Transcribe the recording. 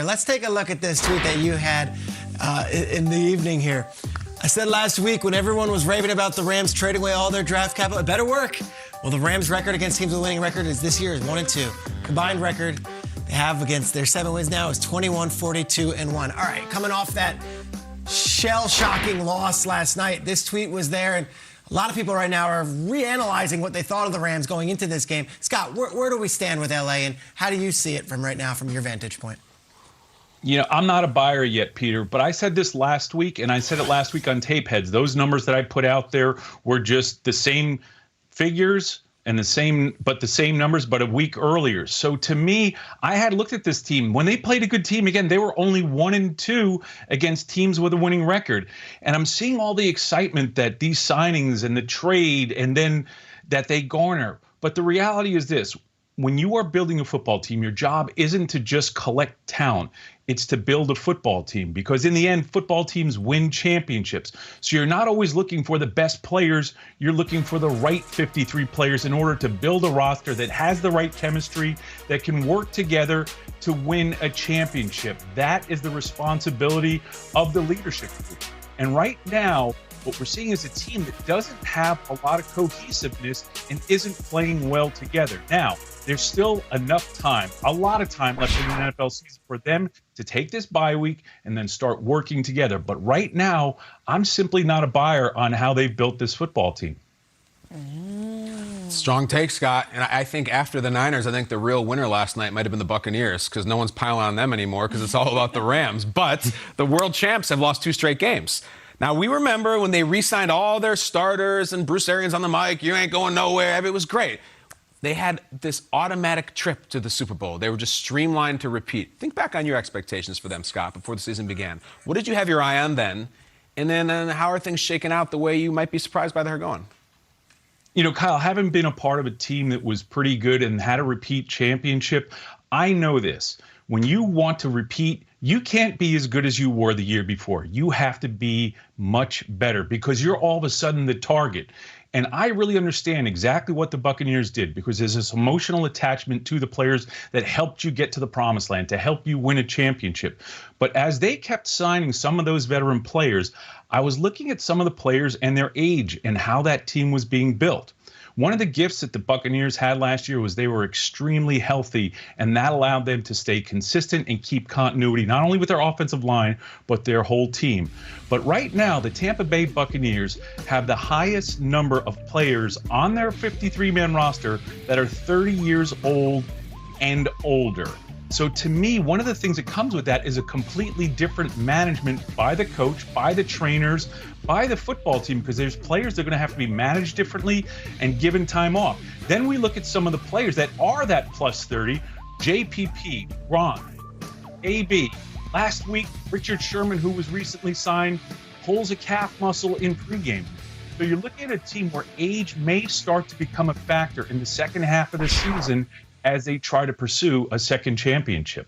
Let's take a look at this tweet that you had in the evening here. I said last week when everyone was raving about the Rams trading away all their draft capital, it better work. Well, the Rams' record against teams with a winning record is this year is 1-2. Combined record they have against their 7 wins now is 21-42-1. All right, coming off that shell-shocking loss last night, this tweet was there, and a lot of people right now are reanalyzing what they thought of the Rams going into this game. Scott, where do we stand with LA, and how do you see it from right now from your vantage point? You know, I'm not a buyer yet, Peter, but I said this last week, and I said it last week on Tape Heads. Those numbers that I put out there were just the same figures and the same numbers, but a week earlier. So to me, I had looked at this team. When they played a good team, again, they were only 1-2 against teams with a winning record. And I'm seeing all the excitement that these signings and the trade and then that they garner. But the reality is this. When you are building a football team, your job isn't to just collect talent. It's to build a football team, because in the end, football teams win championships. So you're not always looking for the best players. You're looking for the right 53 players in order to build a roster that has the right chemistry, that can work together to win a championship. That is the responsibility of the leadership group. And right now, what we're seeing is a team that doesn't have a lot of cohesiveness and isn't playing well together. Now, there's still enough time, a lot of time left in the NFL season for them to take this bye week and then start working together. But right now, I'm simply not a buyer on how they've built this football team. Strong take, Scott. And I think after the Niners, I think the real winner last night might have been the Buccaneers, because no one's piling on them anymore because it's all about the Rams. But the world champs have lost 2 straight games. Now, we remember when they re-signed all their starters and Bruce Arians on the mic, you ain't going nowhere. It was great. They had this automatic trip to the Super Bowl. They were just streamlined to repeat. Think back on your expectations for them, Scott, before the season began. What did you have your eye on then? And then how are things shaking out the way you might be surprised by they're going? You know, Kyle, having been a part of a team that was pretty good and had a repeat championship, I know this. When you want to repeat, you can't be as good as you were the year before. You have to be much better, because you're all of a sudden the target. And I really understand exactly what the Buccaneers did, because there's this emotional attachment to the players that helped you get to the promised land, to help you win a championship. But as they kept signing some of those veteran players, I was looking at some of the players and their age and how that team was being built. One of the gifts that the Buccaneers had last year was they were extremely healthy, and that allowed them to stay consistent and keep continuity, not only with their offensive line, but their whole team. But right now, the Tampa Bay Buccaneers have the highest number of players on their 53-man roster that are 30 years old and older. So to me, one of the things that comes with that is a completely different management by the coach, by the trainers, by the football team, because there's players that are going to have to be managed differently and given time off. Then we look at some of the players that are that plus 30, JPP, Gronk, AB. Last week, Richard Sherman, who was recently signed, pulls a calf muscle in pregame. So you're looking at a team where age may start to become a factor in the second half of the season as they try to pursue a second championship.